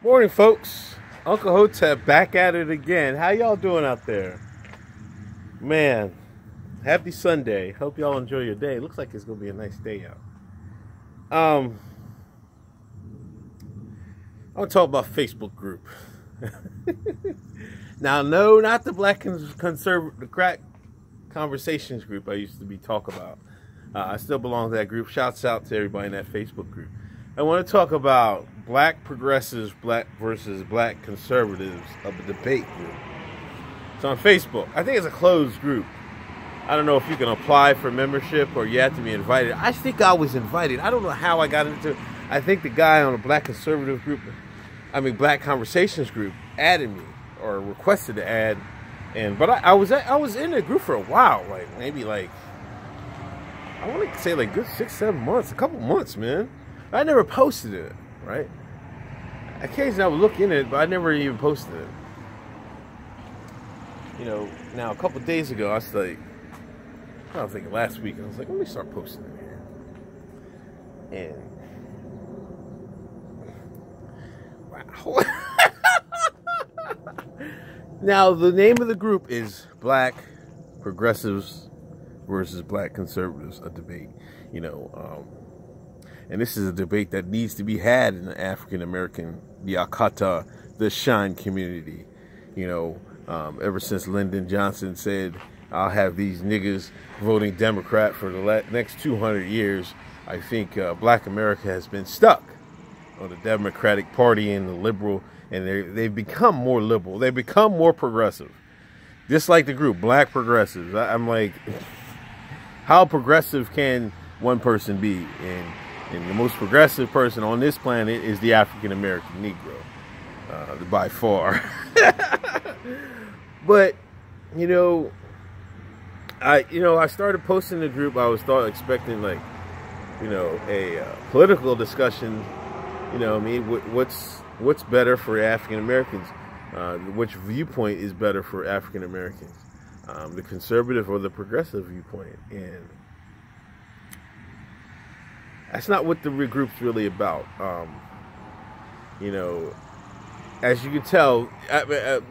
Morning, folks. Uncle Hotep back at it again. How y'all doing out there? Man, happy Sunday. Hope y'all enjoy your day. Looks like it's gonna be a nice day out. I want to talk about Facebook group. Now, no, not the Black Conservative, the Crack Conversations group I used to be talk about. I still belong to that group. Shouts out to everybody in that Facebook group. I want to talk about Black progressives, Black versus Black conservatives of a debate group. It's on Facebook. I think it's a closed group. I don't know if you can apply for membership or you have to be invited. I think I was invited. I don't know how I got into it. I think the guy on the Black conservative group, Black Conversations group, added me or requested to add. But I was in the group for a while, maybe I want to say good 6-7 months, a couple months, man. I never posted it, right? Occasionally I would look in it, but I never even posted it. Now a couple days ago, I was like, I was thinking last week, I was like, let me start posting it here. And wow. Now the name of the group is Black Progressives versus Black Conservatives, a debate. And this is a debate that needs to be had in the African American, the Akata, the Shine community. Ever since Lyndon Johnson said, I'll have these niggas voting Democrat for the next 200 years, I think Black America has been stuck on the Democratic Party and the liberal, and they've become more liberal. They've become more progressive. Just like the group, Black Progressives. I'm like, how progressive can one person be? And the most progressive person on this planet is the African American Negro, by far. But I started posting the group. I was expecting a political discussion. What's better for African Americans? Which viewpoint is better for African Americans? The conservative or the progressive viewpoint? And that's not what the group's really about. As you can tell,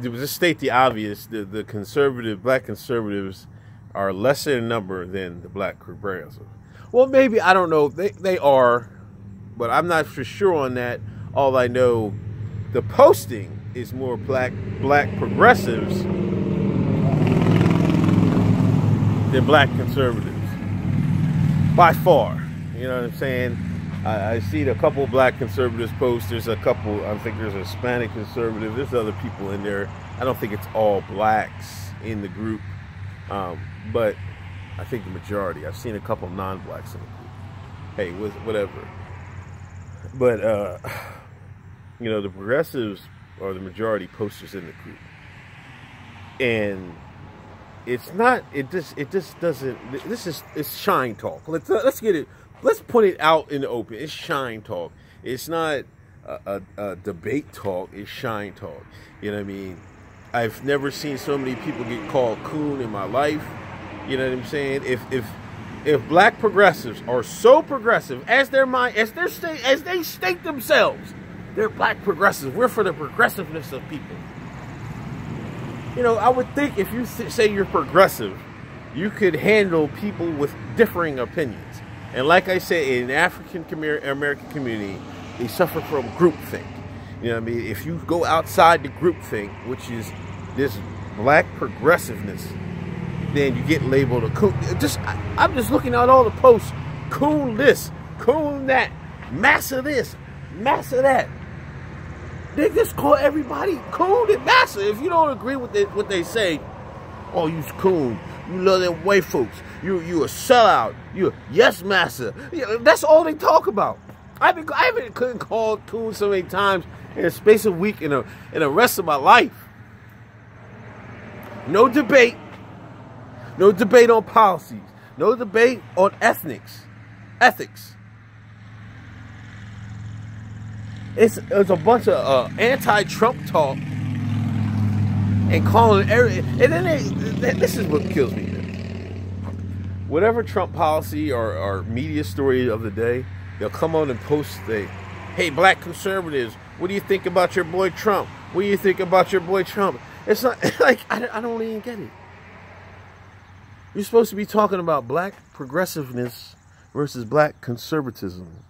just state the obvious, the conservative, Black conservatives are lesser in number than the Black progressives. Well, maybe, I don't know, they are, but I'm not for sure on that. All I know, the posting is more Black progressives than Black conservatives, by far. You know what I'm saying? I see a couple Black conservatives post. There's a couple, I think there's a Hispanic conservative. There's other people in there. I don't think it's all blacks in the group. But I think the majority. I've seen a couple non-blacks in the group. Hey, whatever. But, the progressives are the majority posters in the group. And it's not, it's shine talk. Let's get it. Let's put it out in the open. It's shine talk. It's not a debate talk. It's shine talk. You know what I mean? I've never seen so many people get called coon in my life. You know what I'm saying? If Black progressives are so progressive as they state themselves, they're Black progressives. We're for the progressiveness of people. I would think if you say you're progressive, you could handle people with differing opinions. And like I said, in the African American community, they suffer from groupthink. You know what I mean? If you go outside the groupthink, which is this Black progressiveness, then you get labeled a coon. I'm just looking at all the posts. Coon this, coon that, massa this, massa that. They just call everybody coon and massa. If you don't agree with what they say, oh, you's coon. You love them white folks. You a sellout. You a yes massa. That's all they talk about. I've been called coon so many times in a space of a week in the rest of my life. No debate. No debate on policies. No debate on ethics. It's a bunch of anti-Trump talk. And calling and then this is what kills me. Whatever Trump policy or media story of the day, they'll come on and post hey, Black conservatives, What do you think about your boy Trump? What do you think about your boy Trump? It's not like, I don't even get it. You're supposed to be talking about black progressiveness versus black conservatism.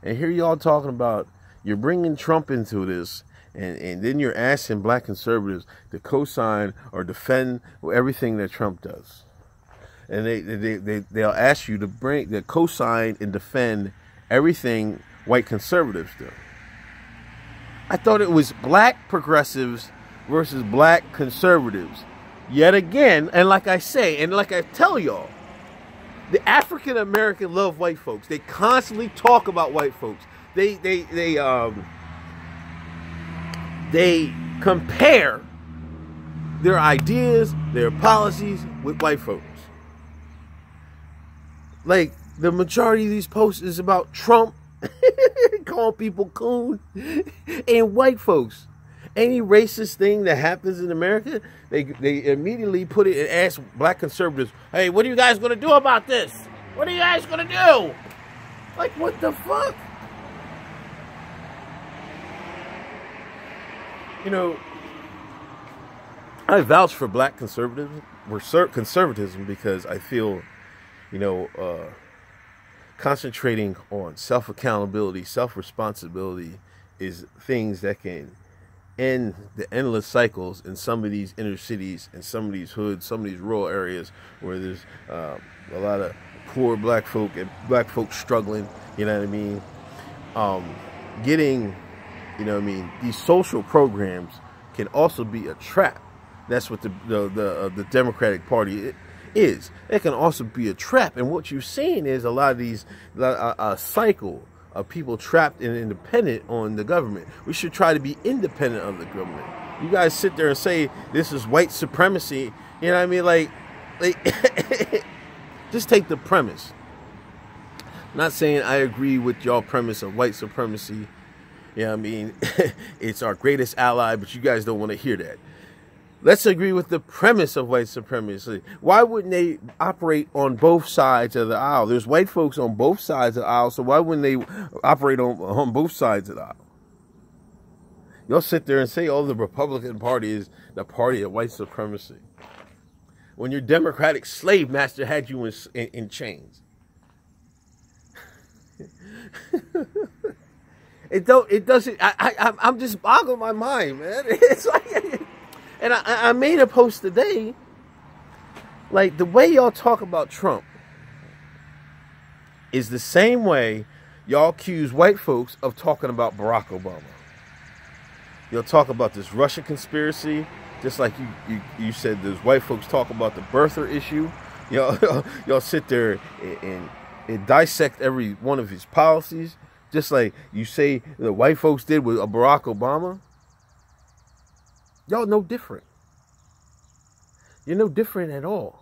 And here y'all talking about, you're bringing Trump into this, and then you're asking black conservatives to co-sign or defend everything that Trump does. And they'll ask you to co-sign and defend everything white conservatives do. I thought it was black progressives versus black conservatives. Yet again, and like I say, and like I tell y'all, the African American love white folks. They constantly talk about white folks. They compare their ideas, their policies with white folks. Like, the majority of these posts is about Trump, calling people coon, and white folks. Any racist thing that happens in America, they immediately put it and ask black conservatives, hey, what are you guys going to do about this? What are you guys going to do? Like, what the fuck? You know, I vouch for black conservatism because I feel, you know, concentrating on self-accountability, self-responsibility is things that can end the endless cycles in some of these inner cities, in some of these hoods, some of these rural areas where there's a lot of poor black folk and black folk struggling, you know what I mean? Getting, you know what I mean, these social programs can also be a trap. That's what the Democratic Party is. It can also be a trap. And what you're seeing is a lot of these, a cycle of people trapped and independent on the government. We should try to be independent of the government. You guys sit there and say this is white supremacy. You know what I mean? Like just take the premise. I'm not saying I agree with y'all premise of white supremacy. You know what I mean? It's our greatest ally, but you guys don't want to hear that. Let's agree with the premise of white supremacy. Why wouldn't they operate on both sides of the aisle? There's white folks on both sides of the aisle, so why wouldn't they operate on both sides of the aisle? Y'all sit there and say, oh, the Republican Party is the party of white supremacy, when your Democratic slave master had you in chains. It doesn't, I'm just boggling my mind, man. It's like, and I made a post today, like, the way y'all talk about Trump is the same way y'all accuse white folks of talking about Barack Obama. You'll talk about this Russia conspiracy, just like you said those white folks talk about the birther issue. Y'all sit there and dissect every one of his policies, just like you say the white folks did with Barack Obama. Y'all no different. You're no different at all.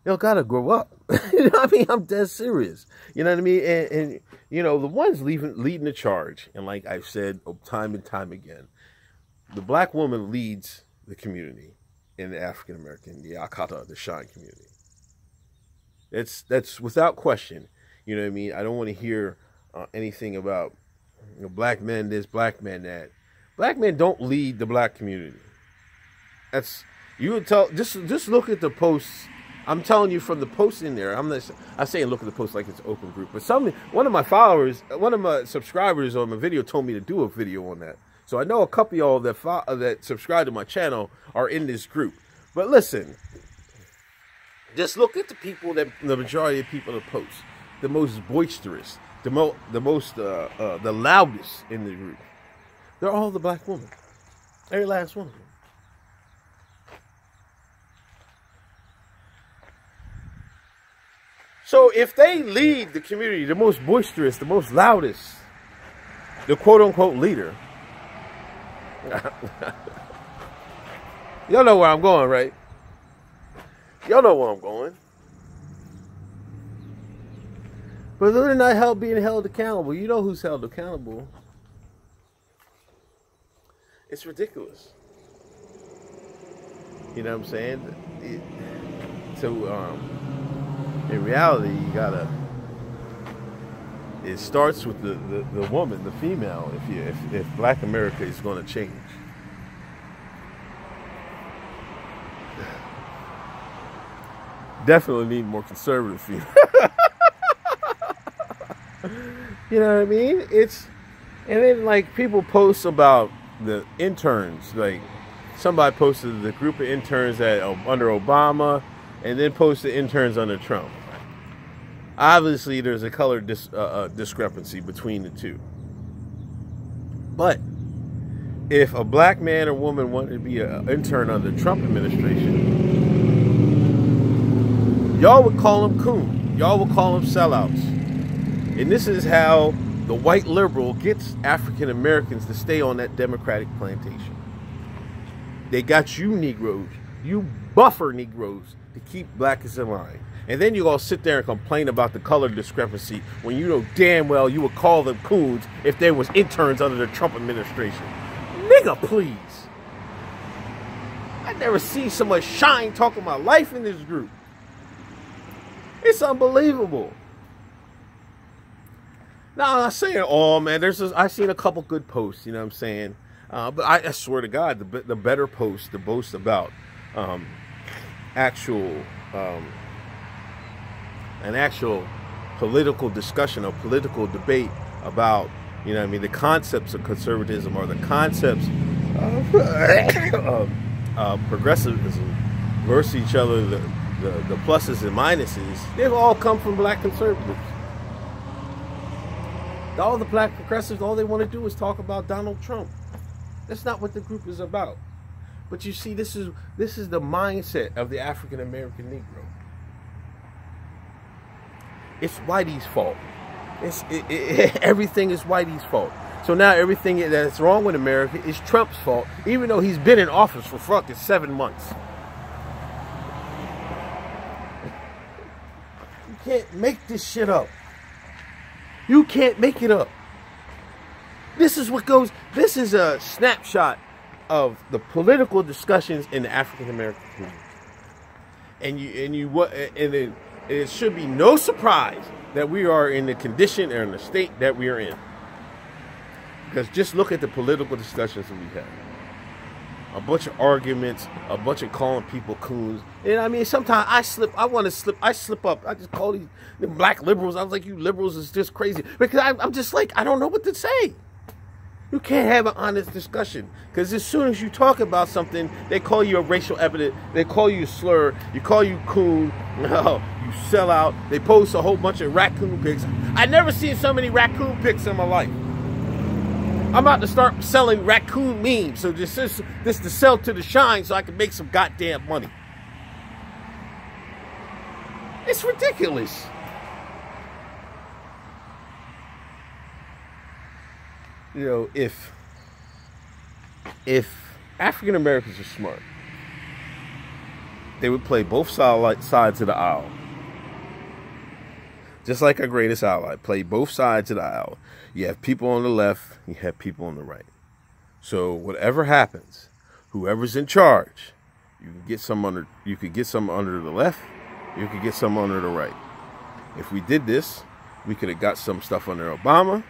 Y'all gotta grow up. You know what I mean? I'm dead serious. You know what I mean? And you know, the ones leading the charge, and like I've said time and time again, the black woman leads the community in the African American, the Akata, the Shine community. That's without question. You know what I mean? I don't want to hear anything about, you know, black men this, black men that. Black men don't lead the black community. That's, you would tell, just look at the posts. I'm telling you from the posts in there. I'm saying look at the post like it's an open group, but one of my subscribers on my video told me to do a video on that. So I know a couple of y'all that subscribe to my channel are in this group. But listen, just look at the people the majority of people that post, the most boisterous, the loudest in the group. They're all the black women. Every last one of them. So if they lead the community, the most boisterous, the most loudest, the quote-unquote leader, y'all know where I'm going, right? Y'all know where I'm going. But they're not being held accountable. You know who's held accountable. It's ridiculous. You know what I'm saying? In reality, it starts with the woman, the female. If Black America is going to change, definitely need more conservative female. You know what I mean? And then like people post about the interns. Like somebody posted the group of interns that under Obama, and then posted interns under Trump. Obviously, there's a color discrepancy between the two. But if a black man or woman wanted to be an intern under the Trump administration, y'all would call them coon. Y'all would call them sellouts. And this is how the white liberal gets African Americans to stay on that Democratic plantation. They got you Negroes, you buffer Negroes, to keep blackers in line. And then you all sit there and complain about the color discrepancy when you know damn well you would call them coons if they was interns under the Trump administration. Nigga, please. I never seen so much shine talking my life in this group. It's unbelievable. Now, I'm not saying, oh man, I've seen a couple good posts, you know what I'm saying? But I swear to God, the better posts, the boast about an actual political discussion or political debate about, you know what I mean, the concepts of conservatism or the concepts of progressivism versus each other, the pluses and minuses, they've all come from black conservatives. All the black progressives, all they want to do is talk about Donald Trump. That's not what the group is about. But you see, this is the mindset of the African American Negro. It's Whitey's fault. Everything is Whitey's fault. So now everything that's wrong with America is Trump's fault, even though he's been in office for fucking 7 months. You can't make this shit up. You can't make it up. This is a snapshot of the political discussions in the African American community. And it should be no surprise that we are in the condition or in the state that we are in. Because just look at the political discussions that we have. A bunch of arguments, a bunch of calling people coons. And I mean, sometimes I slip up. I just call these black liberals. I was like, you liberals is just crazy. Because I'm just like, I don't know what to say. You can't have an honest discussion. Because as soon as you talk about something, they call you a racial epithet. They call you a slur. You call you coon. No, you sell out. They post a whole bunch of raccoon pics. I've never seen so many raccoon pics in my life. I'm about to start selling raccoon memes. So this to sell to the shine so I can make some goddamn money. It's ridiculous. You know, if African Americans are smart, they would play both sides of the aisle. Just like our greatest ally, play both sides of the aisle. You have people on the left, you have people on the right. So whatever happens, whoever's in charge, you could get some under the left, you could get some under the right. If we did this, we could have got some stuff under Obama,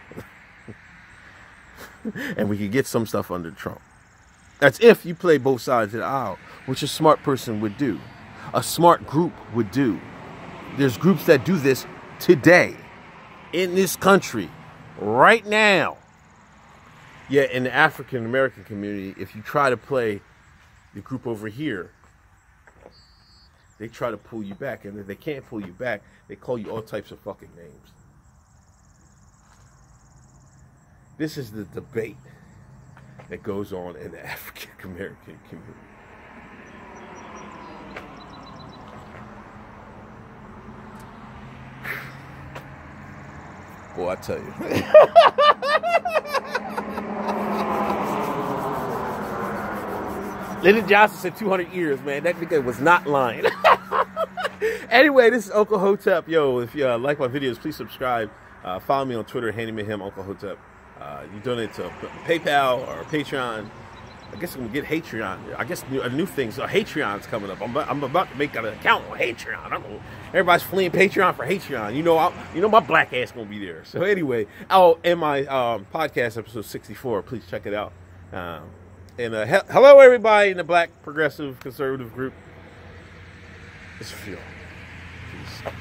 and we could get some stuff under Trump. That's if you play both sides of the aisle, which a smart person would do. A smart group would do. There's groups that do this today in this country. Right now. Yet in the African American community, if you try to play the group over here, they try to pull you back. And if they can't pull you back, they call you all types of fucking names. This is the debate that goes on in the African American community. Boy, I tell you. Lyndon Johnson said 200 years, man. That nigga was not lying. Anyway, this is Uncle Hotep. Yo, if you like my videos, please subscribe. Follow me on Twitter, Handyman Him, Uncle Hotep. You donate to PayPal or Patreon. I guess I'm gonna get Patreon. I guess a new thing. So Patreon's coming up. I'm about to make an account on Patreon. I don't know. Everybody's fleeing Patreon for Patreon. You know my black ass gonna be there. So anyway, in my podcast episode 64, please check it out. Hello everybody in the Black Progressive Conservative group. It's Phil. Peace.